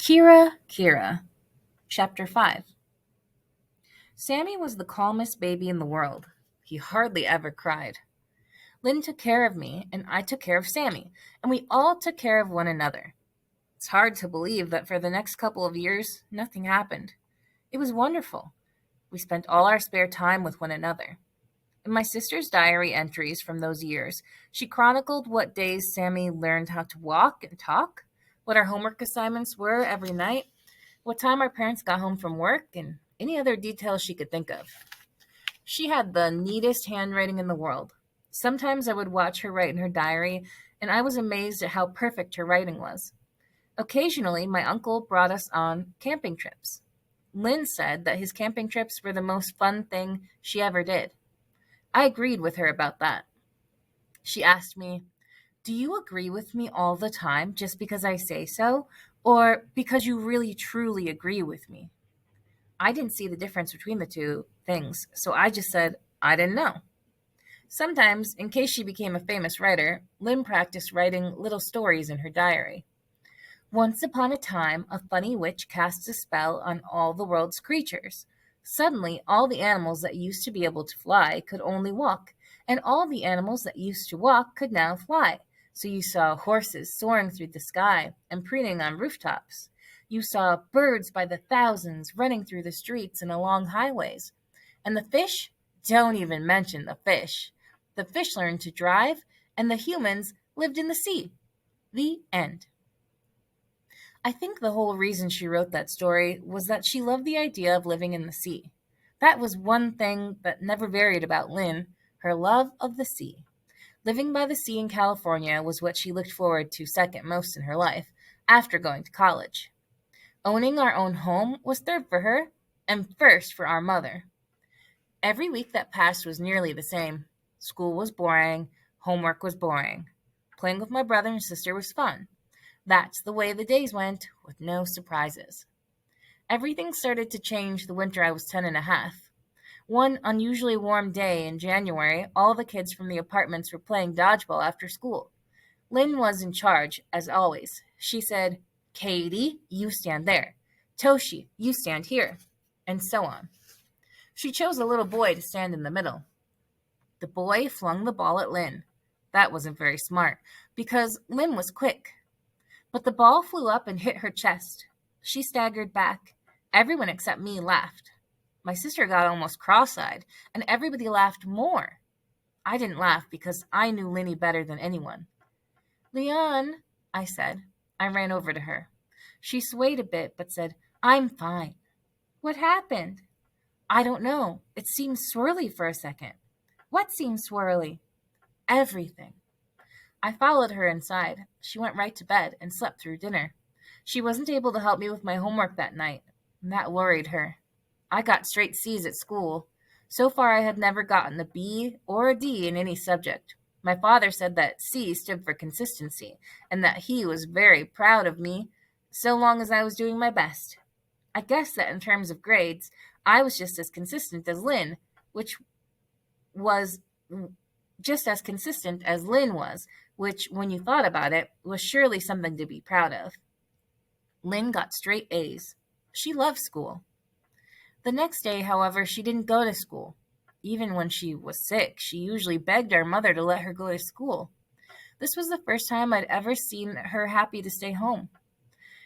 Kira, Chapter 5. Sammy was the calmest baby in the world. He hardly ever cried. Lynn took care of me, and I took care of Sammy, and we all took care of one another. It's hard to believe that for the next couple of years, nothing happened. It was wonderful. We spent all our spare time with one another. In my sister's diary entries from those years, she chronicled what days Sammy learned how to walk and talk, what our homework assignments were every night, what time our parents got home from work, and any other details she could think of. She had the neatest handwriting in the world. Sometimes I would watch her write in her diary, and I was amazed at how perfect her writing was. Occasionally, my uncle brought us on camping trips. Lynn said that his camping trips were the most fun thing she ever did. I agreed with her about that. She asked me, "Do you agree with me all the time just because I say so, or because you really truly agree with me?" I didn't see the difference between the two things, so I just said I didn't know. Sometimes, in case she became a famous writer, Lynn practiced writing little stories in her diary. Once upon a time, a funny witch cast a spell on all the world's creatures. Suddenly, all the animals that used to be able to fly could only walk, and all the animals that used to walk could now fly. So you saw horses soaring through the sky and preening on rooftops. You saw birds by the thousands running through the streets and along highways. And the fish? Don't even mention the fish. The fish learned to drive, and the humans lived in the sea. The end. I think the whole reason she wrote that story was that she loved the idea of living in the sea. That was one thing that never varied about Lynn, her love of the sea. Living by the sea in California was what she looked forward to second most in her life, after going to college. Owning our own home was third for her, and first for our mother. Every week that passed was nearly the same. School was boring, homework was boring. Playing with my brother and sister was fun. That's the way the days went, with no surprises. Everything started to change the winter I was 10 and a half. One unusually warm day in January, all the kids from the apartments were playing dodgeball after school. Lynn was in charge, as always. She said, "Katie, you stand there. Toshi, you stand here," and so on. She chose a little boy to stand in the middle. The boy flung the ball at Lynn. That wasn't very smart, because Lynn was quick. But the ball flew up and hit her chest. She staggered back. Everyone except me laughed. My sister got almost cross-eyed, and everybody laughed more. I didn't laugh because I knew Linny better than anyone. "Leon," I said. I ran over to her. She swayed a bit, but said, "I'm fine." "What happened?" "I don't know. It seemed swirly for a second." "What seemed swirly?" "Everything." I followed her inside. She went right to bed and slept through dinner. She wasn't able to help me with my homework that night, and that worried her. I got straight C's at school. So far, I had never gotten a B or a D in any subject. My father said that C stood for consistency, and that he was very proud of me so long as I was doing my best. I guess that in terms of grades, I was just as consistent as Lynn, which was just as consistent as Lynn was, which, when you thought about it, was surely something to be proud of. Lynn got straight A's. She loved school. The next day, however, she didn't go to school. Even when she was sick, she usually begged our mother to let her go to school. This was the first time I'd ever seen her happy to stay home.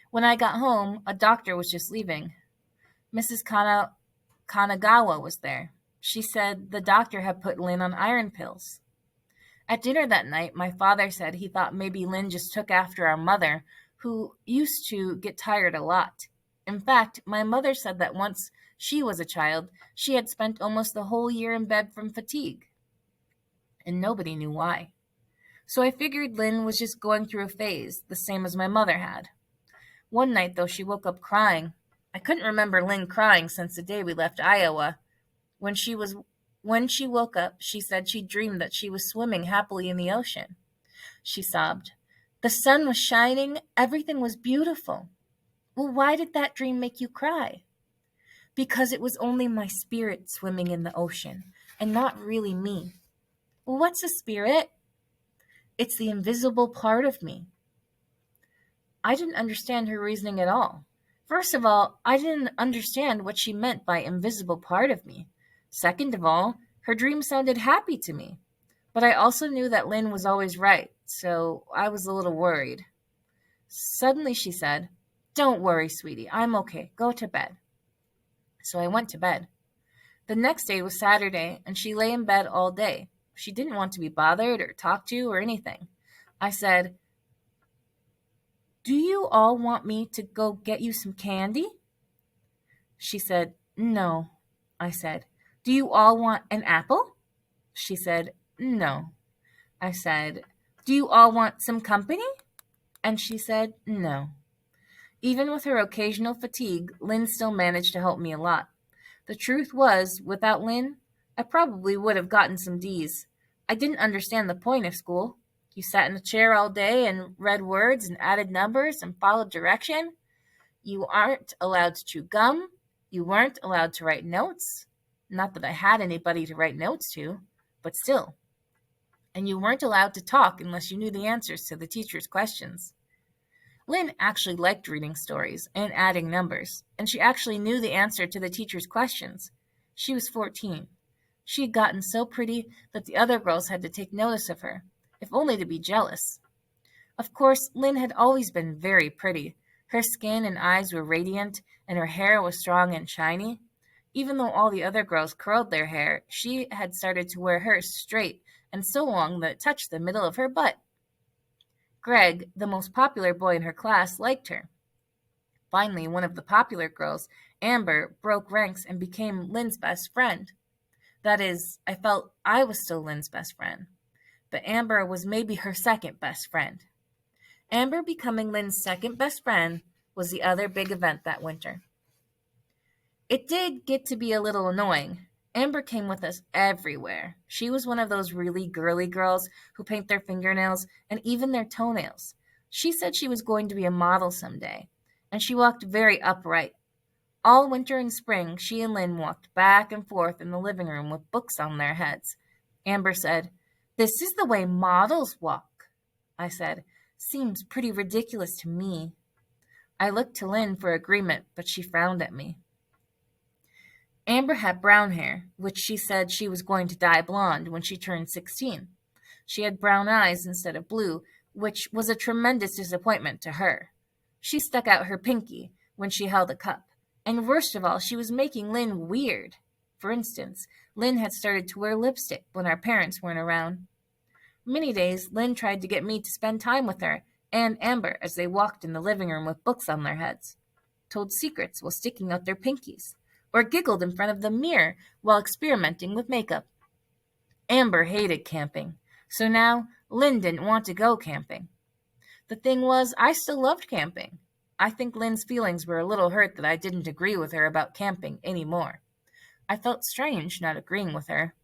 When I got home, a doctor was just leaving. Mrs. Kanagawa was there. She said the doctor had put Lynn on iron pills. At dinner that night, my father said he thought maybe Lynn just took after our mother, who used to get tired a lot. In fact, my mother said that once she was a child, she had spent almost the whole year in bed from fatigue. And nobody knew why. So I figured Lynn was just going through a phase, the same as my mother had. One night, though, she woke up crying. I couldn't remember Lynn crying since the day we left Iowa. When she woke up, she said she dreamed that she was swimming happily in the ocean. She sobbed. "The sun was shining, everything was beautiful." "Well, why did that dream make you cry?" "Because it was only my spirit swimming in the ocean, and not really me." "Well, what's a spirit?" "It's the invisible part of me." I didn't understand her reasoning at all. First of all, I didn't understand what she meant by invisible part of me. Second of all, her dream sounded happy to me. But I also knew that Lynn was always right, so I was a little worried. Suddenly she said, "Don't worry, sweetie. I'm okay. Go to bed." So I went to bed. The next day was Saturday, and she lay in bed all day. She didn't want to be bothered or talked to or anything. I said, "Do you all want me to go get you some candy?" She said, "No." I said, "Do you all want an apple?" She said, "No." I said, "Do you all want some company?" And she said, "No." Even with her occasional fatigue, Lynn still managed to help me a lot. The truth was, without Lynn, I probably would have gotten some D's. I didn't understand the point of school. You sat in a chair all day and read words and added numbers and followed direction. You aren't allowed to chew gum. You weren't allowed to write notes. Not that I had anybody to write notes to, but still. And you weren't allowed to talk unless you knew the answers to the teacher's questions. Lynn actually liked reading stories and adding numbers, and she actually knew the answer to the teacher's questions. She was 14. She had gotten so pretty that the other girls had to take notice of her, if only to be jealous. Of course, Lynn had always been very pretty. Her skin and eyes were radiant, and her hair was strong and shiny. Even though all the other girls curled their hair, she had started to wear hers straight and so long that it touched the middle of her butt. Greg, the most popular boy in her class, liked her. Finally, one of the popular girls, Amber, broke ranks and became Lynn's best friend. That is, I felt I was still Lynn's best friend, but Amber was maybe her second best friend. Amber becoming Lynn's second best friend was the other big event that winter. It did get to be a little annoying. Amber came with us everywhere. She was one of those really girly girls who paint their fingernails and even their toenails. She said she was going to be a model someday, and she walked very upright. All winter and spring, she and Lynn walked back and forth in the living room with books on their heads. Amber said, "This is the way models walk." I said, "Seems pretty ridiculous to me." I looked to Lynn for agreement, but she frowned at me. Amber had brown hair, which she said she was going to dye blonde when she turned 16. She had brown eyes instead of blue, which was a tremendous disappointment to her. She stuck out her pinky when she held a cup. And worst of all, she was making Lynn weird. For instance, Lynn had started to wear lipstick when our parents weren't around. Many days, Lynn tried to get me to spend time with her and Amber as they walked in the living room with books on their heads, told secrets while sticking out their pinkies, or giggled in front of the mirror while experimenting with makeup. Amber hated camping, so now Lynn didn't want to go camping. The thing was, I still loved camping. I think Lynn's feelings were a little hurt that I didn't agree with her about camping anymore. I felt strange not agreeing with her.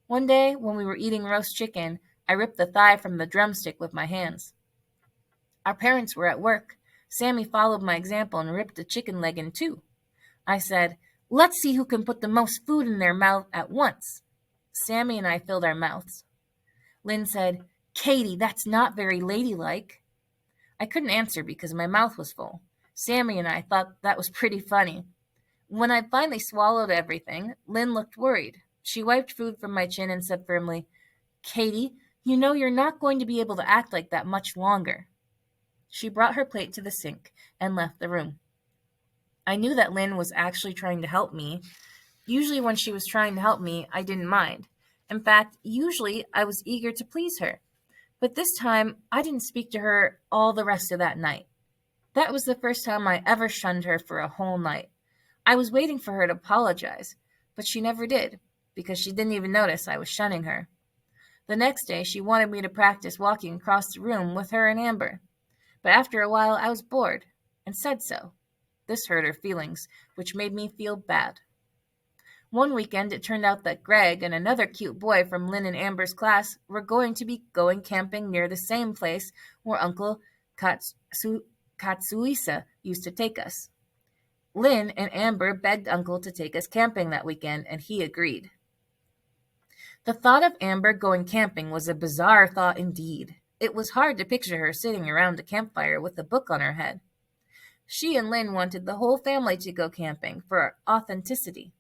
One day, when we were eating roast chicken, I ripped the thigh from the drumstick with my hands. Our parents were at work. Sammy followed my example and ripped a chicken leg in two. I said, "Let's see who can put the most food in their mouth at once." Sammy and I filled our mouths. Lynn said, "Katie, that's not very ladylike." I couldn't answer because my mouth was full. Sammy and I thought that was pretty funny. When I finally swallowed everything, Lynn looked worried. She wiped food from my chin and said firmly, "Katie, you know you're not going to be able to act like that much longer." She brought her plate to the sink and left the room. I knew that Lynn was actually trying to help me. Usually when she was trying to help me, I didn't mind. In fact, usually I was eager to please her. But this time, I didn't speak to her all the rest of that night. That was the first time I ever shunned her for a whole night. I was waiting for her to apologize, but she never did, because she didn't even notice I was shunning her. The next day, she wanted me to practice walking across the room with her and Amber. But after a while, I was bored, and said so. This hurt her feelings, which made me feel bad. One weekend, it turned out that Greg and another cute boy from Lynn and Amber's class were going to be going camping near the same place where Uncle Katsuisa used to take us. Lynn and Amber begged Uncle to take us camping that weekend, and he agreed. The thought of Amber going camping was a bizarre thought indeed. It was hard to picture her sitting around a campfire with a book on her head. She and Lynn wanted the whole family to go camping for authenticity.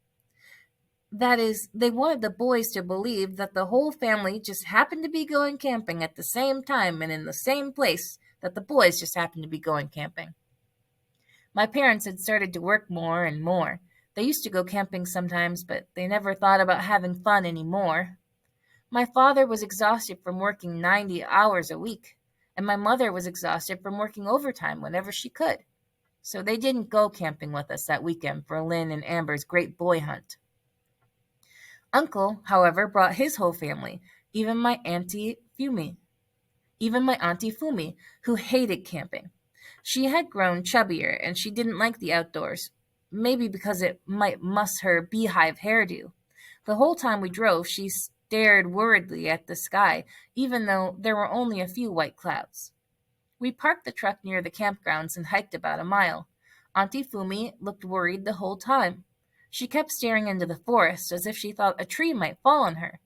That is, they wanted the boys to believe that the whole family just happened to be going camping at the same time and in the same place that the boys just happened to be going camping. My parents had started to work more and more. They used to go camping sometimes, but they never thought about having fun anymore. My father was exhausted from working 90 hours a week, and my mother was exhausted from working overtime whenever she could. So they didn't go camping with us that weekend for Lynn and Amber's great boy hunt. Uncle, however, brought his whole family, even my Auntie Fumi, even my Auntie Fumi, who hated camping. She had grown chubbier and she didn't like the outdoors, maybe because it might muss her beehive hairdo. The whole time we drove, she stared worriedly at the sky, even though there were only a few white clouds. We parked the truck near the campgrounds and hiked about a mile. Auntie Fumi looked worried the whole time. She kept staring into the forest as if she thought a tree might fall on her.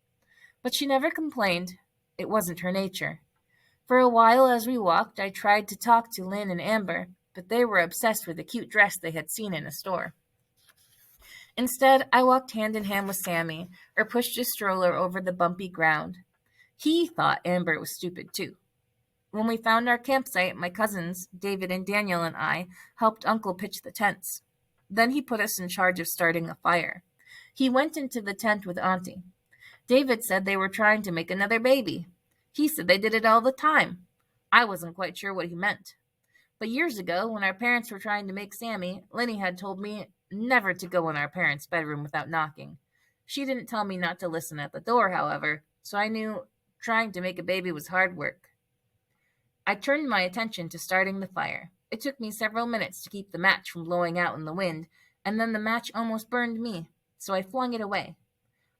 But she never complained. It wasn't her nature. For a while as we walked, I tried to talk to Lynn and Amber, but they were obsessed with the cute dress they had seen in a store. Instead, I walked hand in hand with Sammy, or pushed his stroller over the bumpy ground. He thought Amber was stupid too. When we found our campsite, my cousins, David and Daniel, and I helped Uncle pitch the tents. Then he put us in charge of starting a fire. He went into the tent with Auntie. David said they were trying to make another baby. He said they did it all the time. I wasn't quite sure what he meant. But years ago, when our parents were trying to make Sammy, Lenny had told me never to go in our parents' bedroom without knocking. She didn't tell me not to listen at the door, however, so I knew trying to make a baby was hard work. I turned my attention to starting the fire. It took me several minutes to keep the match from blowing out in the wind, and then the match almost burned me, so I flung it away.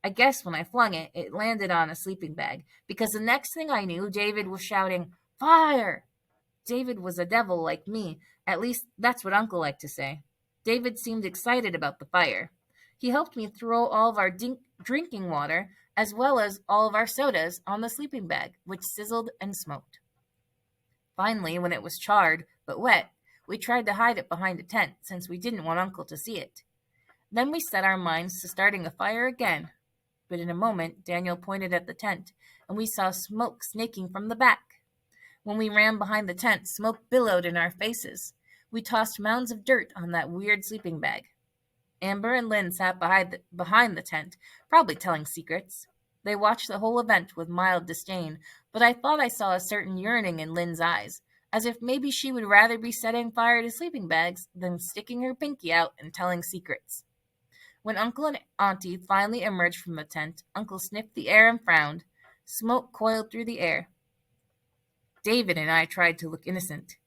I guess when I flung it, it landed on a sleeping bag, because the next thing I knew, David was shouting, "Fire!" David was a devil like me, at least that's what Uncle liked to say. David seemed excited about the fire. He helped me throw all of our drinking water, as well as all of our sodas, on the sleeping bag, which sizzled and smoked. Finally, when it was charred, but wet, we tried to hide it behind a tent, since we didn't want Uncle to see it. Then we set our minds to starting a fire again. But in a moment, Daniel pointed at the tent, and we saw smoke snaking from the back. When we ran behind the tent, smoke billowed in our faces. We tossed mounds of dirt on that weird sleeping bag. Amber and Lynn sat behind the tent, probably telling secrets. They watched the whole event with mild disdain, but I thought I saw a certain yearning in Lynn's eyes, as if maybe she would rather be setting fire to sleeping bags than sticking her pinky out and telling secrets. When Uncle and Auntie finally emerged from the tent, Uncle sniffed the air and frowned. Smoke coiled through the air. David and I tried to look innocent.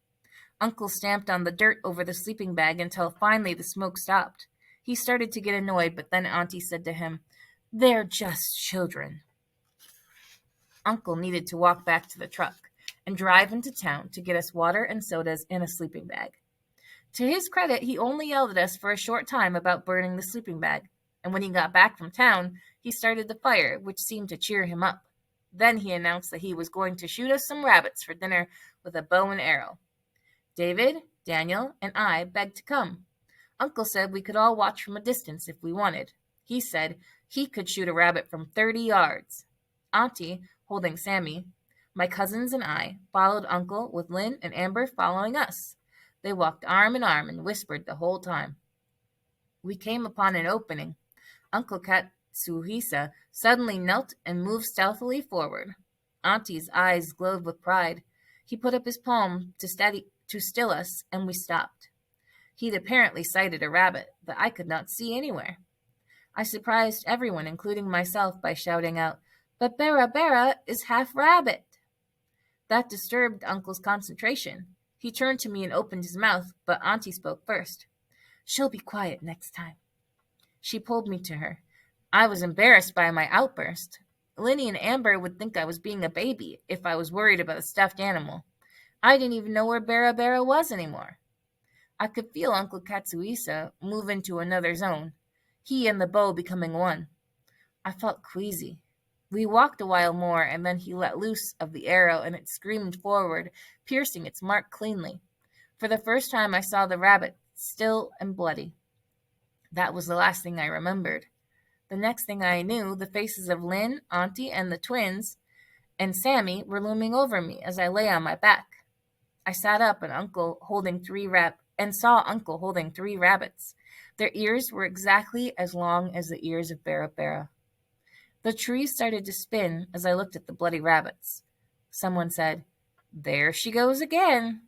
Uncle stamped on the dirt over the sleeping bag until finally the smoke stopped. He started to get annoyed, but then Auntie said to him, "They're just children." Uncle needed to walk back to the truck and drive into town to get us water and sodas in a sleeping bag. To his credit, he only yelled at us for a short time about burning the sleeping bag, and when he got back from town, he started the fire, which seemed to cheer him up. Then he announced that he was going to shoot us some rabbits for dinner with a bow and arrow. David, Daniel, and I begged to come. Uncle said we could all watch from a distance if we wanted. He said he could shoot a rabbit from 30 yards. Auntie, holding Sammy, my cousins and I followed Uncle with Lynn and Amber following us. They walked arm in arm and whispered the whole time. We came upon an opening. Uncle Katsuhisa suddenly knelt and moved stealthily forward. Auntie's eyes glowed with pride. He put up his palm to still us, and we stopped. He'd apparently sighted a rabbit that I could not see anywhere. I surprised everyone, including myself, by shouting out, "But Bera Bera is half rabbit." That disturbed Uncle's concentration. He turned to me and opened his mouth, but Auntie spoke first. "She'll be quiet next time." She pulled me to her. I was embarrassed by my outburst. Linny and Amber would think I was being a baby if I was worried about a stuffed animal. I didn't even know where Bera Bera was anymore. I could feel Uncle Katsuhisa move into another zone, he and the bow becoming one. I felt queasy. We walked a while more, and then he let loose of the arrow, and it screamed forward, piercing its mark cleanly. For the first time I saw the rabbit, still and bloody. That was the last thing I remembered. The next thing I knew, the faces of Lynn, Auntie, and the twins, and Sammy were looming over me as I lay on my back. I sat up and saw Uncle holding 3 rabbits. Their ears were exactly as long as the ears of Barabara. The tree started to spin as I looked at the bloody rabbits. Someone said, "There she goes again."